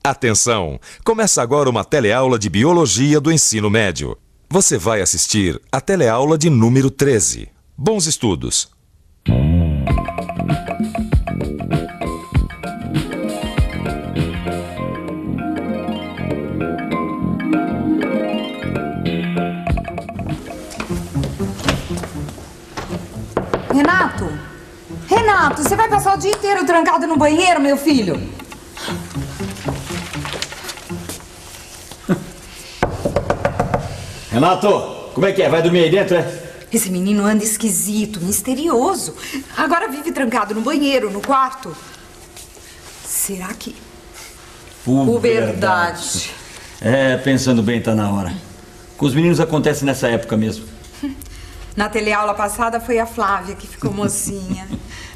Atenção! Começa agora uma teleaula de Biologia do Ensino Médio. Você vai assistir a teleaula de número 13. Bons estudos! Renato! Renato, você vai passar o dia inteiro trancado no banheiro, meu filho? Renato, como é que é? Vai dormir aí dentro, é? Esse menino anda esquisito, misterioso. Agora vive trancado no banheiro, no quarto. Será que... Puberdade. É, pensando bem, tá na hora. Com os meninos acontece nessa época mesmo. Na teleaula passada foi a Flávia que ficou mocinha.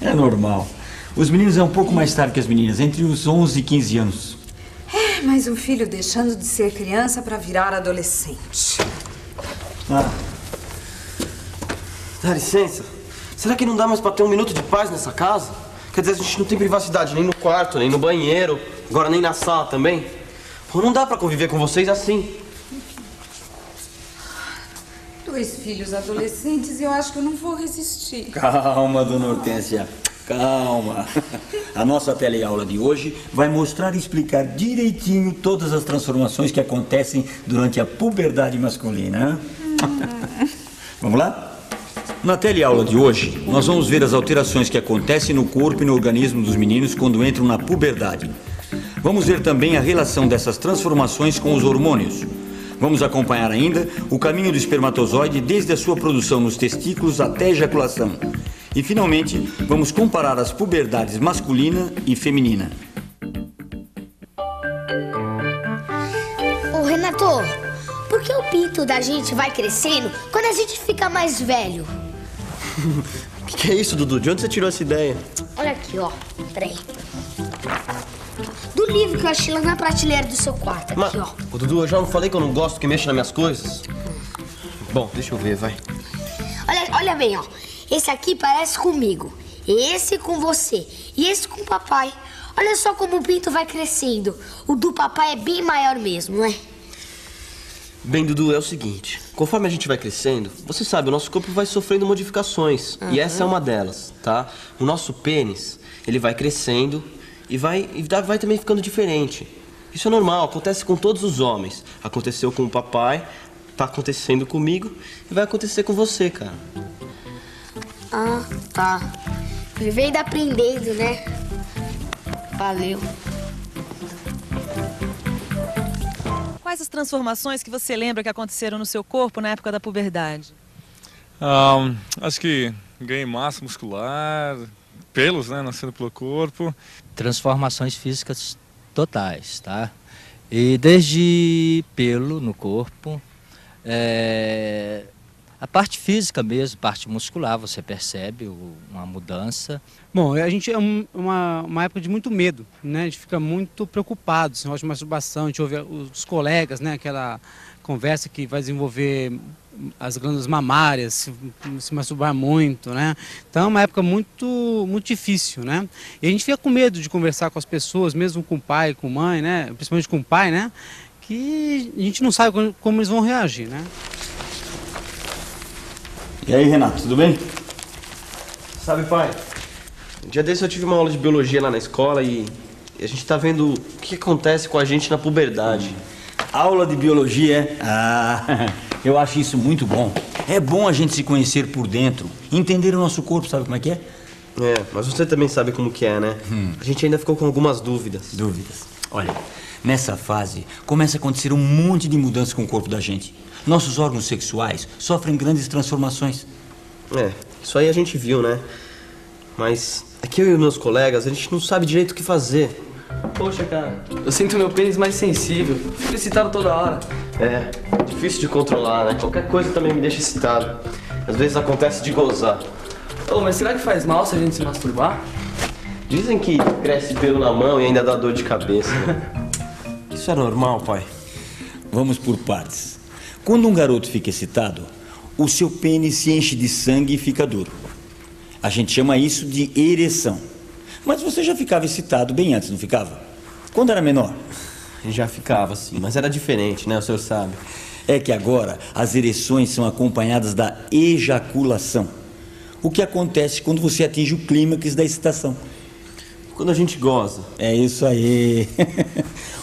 É normal. Os meninos é um pouco mais tarde que as meninas, entre os 11 e 15 anos. É, mas um filho deixando de ser criança para virar adolescente. Ah. Dá licença. Será que não dá mais pra ter um minuto de paz nessa casa? Quer dizer, a gente não tem privacidade nem no quarto, nem no banheiro, agora nem na sala também. Pô, não dá pra conviver com vocês assim. 2 filhos adolescentes e eu acho que eu não vou resistir. Calma, dona Hortência. Calma. A nossa teleaula de hoje vai mostrar e explicar direitinho todas as transformações que acontecem durante a puberdade masculina. Vamos lá? Na teleaula de hoje, nós vamos ver as alterações que acontecem no corpo e no organismo dos meninos quando entram na puberdade. Vamos ver também a relação dessas transformações com os hormônios. Vamos acompanhar ainda o caminho do espermatozoide desde a sua produção nos testículos até a ejaculação. E, finalmente, vamos comparar as puberdades masculina e feminina. Ô, Renato, por que o pinto da gente vai crescendo quando a gente fica mais velho? O que é isso, Dudu? De onde você tirou essa ideia? Olha aqui, ó. Peraí. Do livro que eu achei lá na prateleira do seu quarto. Aqui, ó. Ô, Dudu, eu já não falei que eu não gosto que mexa nas minhas coisas? Bom, deixa eu ver, vai. Olha bem, ó. Esse aqui parece comigo, esse com você e esse com o papai. Olha só como o pinto vai crescendo. O do papai é bem maior mesmo, não é? Bem, Dudu, é o seguinte. Conforme a gente vai crescendo, você sabe, o nosso corpo vai sofrendo modificações. E essa é uma delas, tá? O nosso pênis, ele vai crescendo e vai também ficando diferente. Isso é normal, acontece com todos os homens. Aconteceu com o papai, tá acontecendo comigo e vai acontecer com você, cara. Ah, tá. Vivendo aprendendo, né? Valeu. Quais as transformações que você lembra que aconteceram no seu corpo na época da puberdade? Acho que ganhei massa muscular, pelos, né, nascendo pelo corpo. Transformações físicas totais, tá? E desde pelo no corpo, a parte física mesmo, parte muscular, você percebe uma mudança. Bom, a gente é uma época de muito medo, né? A gente fica muito preocupado, esse negócio de masturbação, a gente ouve os colegas, né? Aquela conversa que vai desenvolver as glândulas mamárias, se masturbar muito, né? Então é uma época muito difícil, né? E a gente fica com medo de conversar com as pessoas, mesmo com o pai, com a mãe, né? Principalmente com o pai, né? Que a gente não sabe como eles vão reagir, né? E aí, Renato, tudo bem? Sabe, pai, um dia desse eu tive uma aula de biologia lá na escola e a gente tá vendo o que acontece com a gente na puberdade. Aula de biologia? Ah, eu acho isso muito bom. É bom a gente se conhecer por dentro, entender o nosso corpo, sabe como é que é? É, mas você também sabe como que é, né? A gente ainda ficou com algumas dúvidas. Dúvidas. Olha, nessa fase começa a acontecer um monte de mudanças com o corpo da gente. Nossos órgãos sexuais sofrem grandes transformações. É, isso aí a gente viu, né? Mas aqui eu e meus colegas, a gente não sabe direito o que fazer. Poxa, cara, eu sinto meu pênis mais sensível. Fico excitado toda hora. É, difícil de controlar, né? Qualquer coisa também me deixa excitado. Às vezes acontece de gozar. Ô, mas será que faz mal se a gente se masturbar? Dizem que cresce pelo na mão e ainda dá dor de cabeça, né? Isso é normal, pai? Vamos por partes. Quando um garoto fica excitado, o seu pênis se enche de sangue e fica duro. A gente chama isso de ereção. Mas você já ficava excitado bem antes, não ficava? Quando era menor? Já ficava assim, mas era diferente, né? O senhor sabe. É que agora as ereções são acompanhadas da ejaculação. O que acontece quando você atinge o clímax da excitação? Quando a gente goza. É isso aí.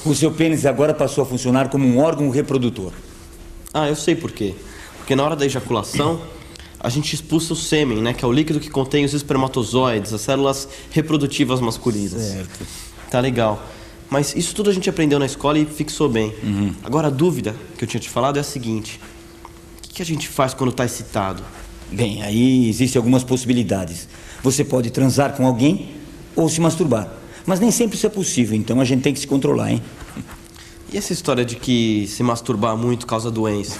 O seu pênis agora passou a funcionar como um órgão reprodutor. Ah, eu sei por quê. Porque na hora da ejaculação, a gente expulsa o sêmen, né? Que é o líquido que contém os espermatozoides, as células reprodutivas masculinas. Certo. Tá legal. Mas isso tudo a gente aprendeu na escola e fixou bem. Agora a dúvida que eu tinha te falado é a seguinte. O que a gente faz quando tá excitado? Bem, aí existem algumas possibilidades. Você pode transar com alguém ou se masturbar. Mas nem sempre isso é possível, então a gente tem que se controlar, hein? E essa história de que se masturbar muito causa doença?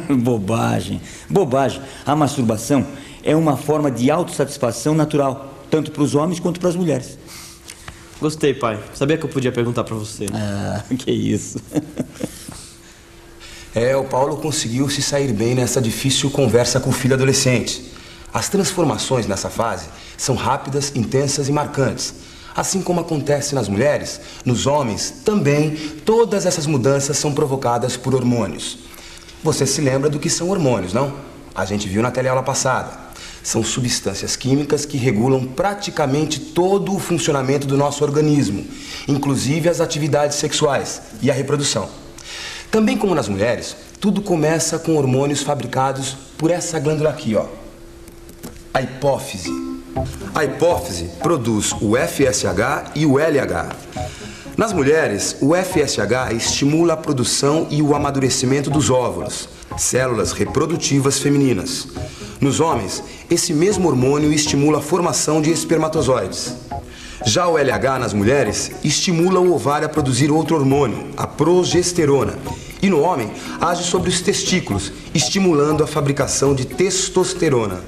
Bobagem. Bobagem. A masturbação é uma forma de autossatisfação natural, tanto para os homens quanto para as mulheres. Gostei, pai. Sabia que eu podia perguntar para você. Ah, que isso. O Paulo conseguiu se sair bem nessa difícil conversa com o filho adolescente. As transformações nessa fase são rápidas, intensas e marcantes. Assim como acontece nas mulheres, nos homens também, todas essas mudanças são provocadas por hormônios. Você se lembra do que são hormônios, não? A gente viu na teleaula passada. São substâncias químicas que regulam praticamente todo o funcionamento do nosso organismo, inclusive as atividades sexuais e a reprodução. Também como nas mulheres, tudo começa com hormônios fabricados por essa glândula aqui, ó. A hipófise. A hipófise produz o FSH e o LH. Nas mulheres, o FSH estimula a produção e o amadurecimento dos óvulos, células reprodutivas femininas. Nos homens, esse mesmo hormônio estimula a formação de espermatozoides. Já o LH nas mulheres estimula o ovário a produzir outro hormônio, a progesterona. E no homem, age sobre os testículos, estimulando a fabricação de testosterona.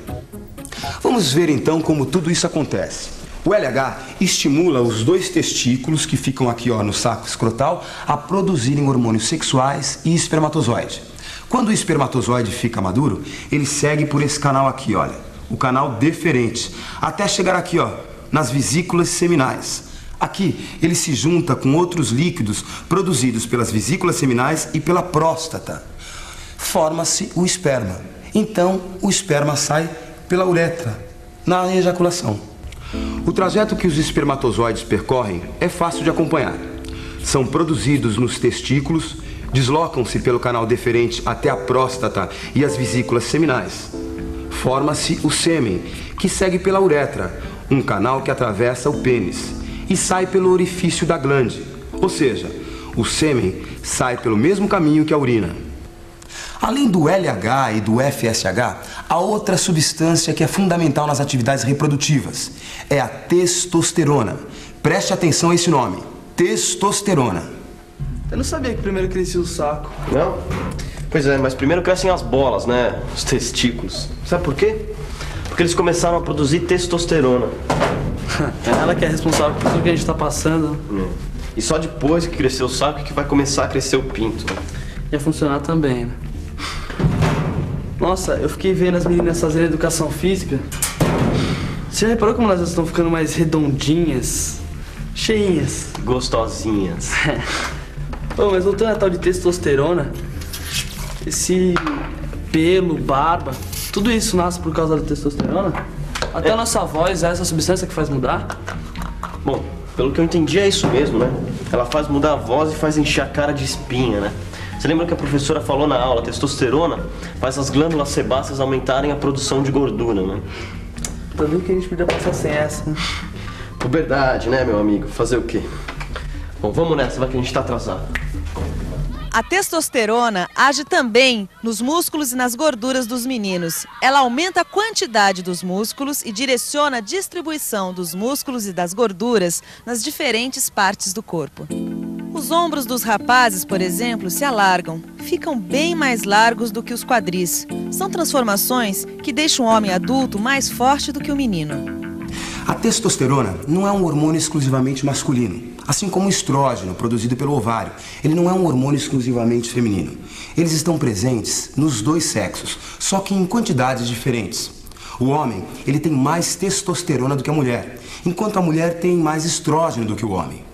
Vamos ver então como tudo isso acontece. O LH estimula os dois testículos que ficam aqui no saco escrotal a produzirem hormônios sexuais e espermatozoide. Quando o espermatozoide fica maduro, ele segue por esse canal aqui, olha, o canal deferente, até chegar aqui, nas vesículas seminais. Aqui, ele se junta com outros líquidos produzidos pelas vesículas seminais e pela próstata. Forma-se o esperma. Então, o esperma sai pela uretra, na ejaculação. O trajeto que os espermatozoides percorrem é fácil de acompanhar. São produzidos nos testículos, deslocam-se pelo canal deferente até a próstata e as vesículas seminais. Forma-se o sêmen, que segue pela uretra, um canal que atravessa o pênis, e sai pelo orifício da glande. Ou seja, o sêmen sai pelo mesmo caminho que a urina. Além do LH e do FSH, há outra substância que é fundamental nas atividades reprodutivas. É a testosterona. Preste atenção a esse nome. Testosterona. Eu não sabia que primeiro crescia o saco. Não? Pois é, mas primeiro crescem as bolas, né? Os testículos. Sabe por quê? Porque eles começaram a produzir testosterona. É ela que é responsável por tudo que a gente tá passando. E só depois que crescer o saco que vai começar a crescer o pinto. Ia funcionar também, né? Nossa, eu fiquei vendo as meninas fazendo educação física. Você já reparou como elas estão ficando mais redondinhas? Cheinhas. Gostosinhas. Ô, mas voltando a tal de testosterona, esse pelo, barba, tudo isso nasce por causa da testosterona? Até a nossa voz é essa substância que faz mudar? Bom, pelo que eu entendi é isso mesmo, né? Ela faz mudar a voz e faz encher a cara de espinha, né? Você lembra que a professora falou na aula? A testosterona faz as glândulas sebáceas aumentarem a produção de gordura, né? Tô vendo que a gente podia passar sem essa, né? Verdade, né, meu amigo? Fazer o quê? Bom, vamos nessa, vai que a gente tá atrasado. A testosterona age também nos músculos e nas gorduras dos meninos. Ela aumenta a quantidade dos músculos e direciona a distribuição dos músculos e das gorduras nas diferentes partes do corpo. Os ombros dos rapazes, por exemplo, se alargam, ficam bem mais largos do que os quadris. São transformações que deixam o homem adulto mais forte do que o menino. A testosterona não é um hormônio exclusivamente masculino. Assim como o estrógeno, produzido pelo ovário, ele não é um hormônio exclusivamente feminino. Eles estão presentes nos dois sexos, só que em quantidades diferentes. O homem, ele tem mais testosterona do que a mulher, enquanto a mulher tem mais estrógeno do que o homem.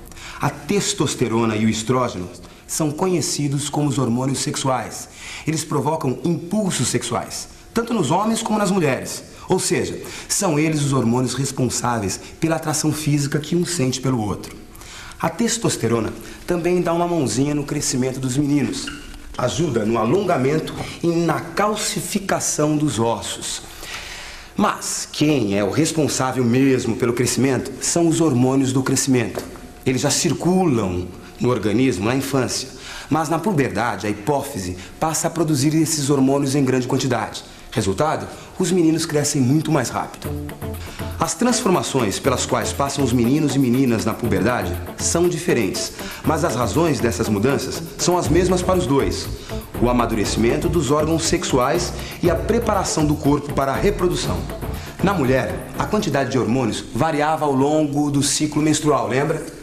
A testosterona e o estrógeno são conhecidos como os hormônios sexuais. Eles provocam impulsos sexuais, tanto nos homens como nas mulheres. Ou seja, são eles os hormônios responsáveis pela atração física que um sente pelo outro. A testosterona também dá uma mãozinha no crescimento dos meninos. Ajuda no alongamento e na calcificação dos ossos. Mas quem é o responsável mesmo pelo crescimento são os hormônios do crescimento. Eles já circulam no organismo na infância, mas na puberdade a hipófise passa a produzir esses hormônios em grande quantidade. Resultado, os meninos crescem muito mais rápido. As transformações pelas quais passam os meninos e meninas na puberdade são diferentes, mas as razões dessas mudanças são as mesmas para os dois: o amadurecimento dos órgãos sexuais e a preparação do corpo para a reprodução. Na mulher, a quantidade de hormônios variava ao longo do ciclo menstrual, lembra?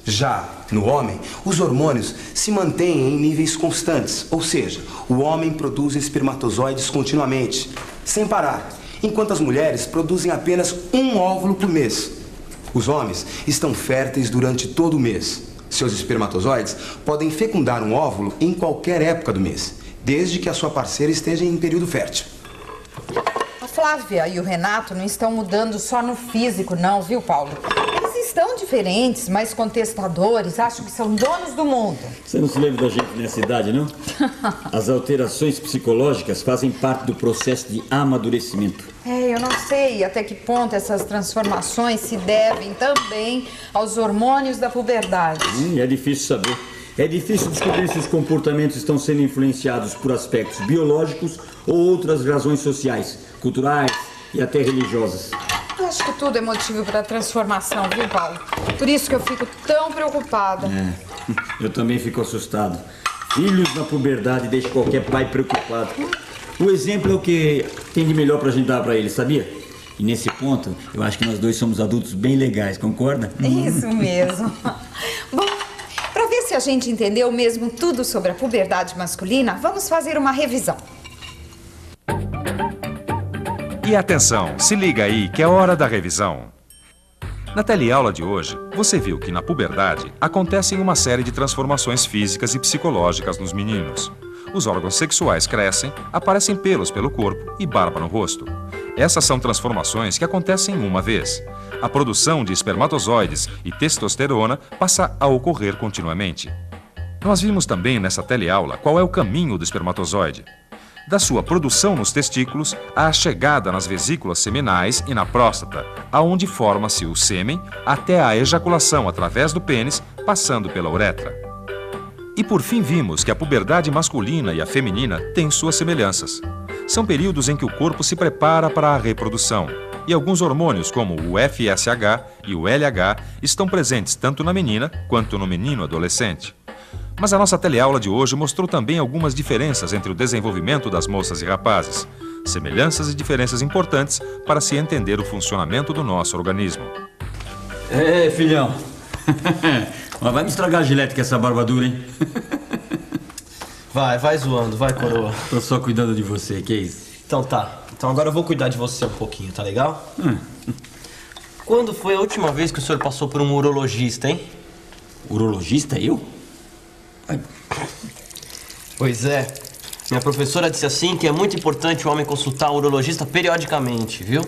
Já no homem, os hormônios se mantêm em níveis constantes, ou seja, o homem produz espermatozoides continuamente, sem parar, enquanto as mulheres produzem apenas um óvulo por mês. Os homens estão férteis durante todo o mês. Seus espermatozoides podem fecundar um óvulo em qualquer época do mês, desde que a sua parceira esteja em período fértil. A Flávia e o Renato não estão mudando só no físico, não, viu, Paulo? Eles estão diferentes, mas contestadores, acham que são donos do mundo. Você não se lembra da gente nessa idade, não? As alterações psicológicas fazem parte do processo de amadurecimento. Eu não sei até que ponto essas transformações se devem também aos hormônios da puberdade. É difícil saber. É difícil descobrir se os comportamentos estão sendo influenciados por aspectos biológicos ou outras razões sociais, culturais e até religiosas. Eu acho que tudo é motivo para transformação, viu, Paulo? Por isso que eu fico tão preocupada. Eu também fico assustado. Filhos na puberdade deixam qualquer pai preocupado. O exemplo é o que tem de melhor pra gente dar pra eles, sabia? E nesse ponto, eu acho que nós dois somos adultos bem legais, concorda? Isso mesmo. Bom, para ver se a gente entendeu mesmo tudo sobre a puberdade masculina, vamos fazer uma revisão. E atenção, se liga aí que é hora da revisão. Na teleaula de hoje, você viu que na puberdade acontecem uma série de transformações físicas e psicológicas nos meninos. Os órgãos sexuais crescem, aparecem pelos pelo corpo e barba no rosto. Essas são transformações que acontecem uma vez. A produção de espermatozoides e testosterona passa a ocorrer continuamente. Nós vimos também nessa teleaula qual é o caminho do espermatozoide. Da sua produção nos testículos à chegada nas vesículas seminais e na próstata, aonde forma-se o sêmen, até a ejaculação através do pênis, passando pela uretra. E por fim vimos que a puberdade masculina e a feminina têm suas semelhanças. São períodos em que o corpo se prepara para a reprodução, e alguns hormônios como o FSH e o LH estão presentes tanto na menina quanto no menino adolescente. Mas a nossa teleaula de hoje mostrou também algumas diferenças entre o desenvolvimento das moças e rapazes, semelhanças e diferenças importantes para se entender o funcionamento do nosso organismo. Filhão, mas vai me estragar a gilete com essa barba dura, hein? Vai zoando, vai, coroa. Tô só cuidando de você, que isso? Então tá, então agora eu vou cuidar de você um pouquinho, tá legal? Quando foi a última vez que o senhor passou por um urologista, hein? Urologista, eu? Pois é. Minha professora disse assim que é muito importante o homem consultar o urologista periodicamente, viu?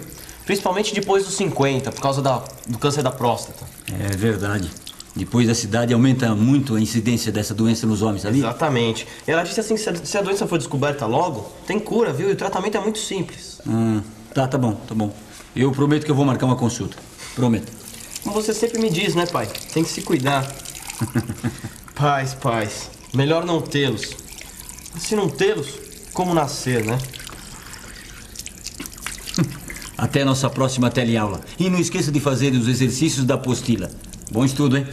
Principalmente depois dos 50, por causa do câncer da próstata. É verdade. Depois dessa idade aumenta muito a incidência dessa doença nos homens, sabia? Exatamente. E ela disse assim que se a doença for descoberta logo, tem cura, viu? E o tratamento é muito simples. Tá bom. Eu prometo que eu vou marcar uma consulta. Prometo. Como você sempre me diz, né, pai? Tem que se cuidar. Pais, melhor não tê-los. Se não tê-los, como nascer, né? Até a nossa próxima teleaula. E não esqueça de fazer os exercícios da apostila. Bom estudo, hein?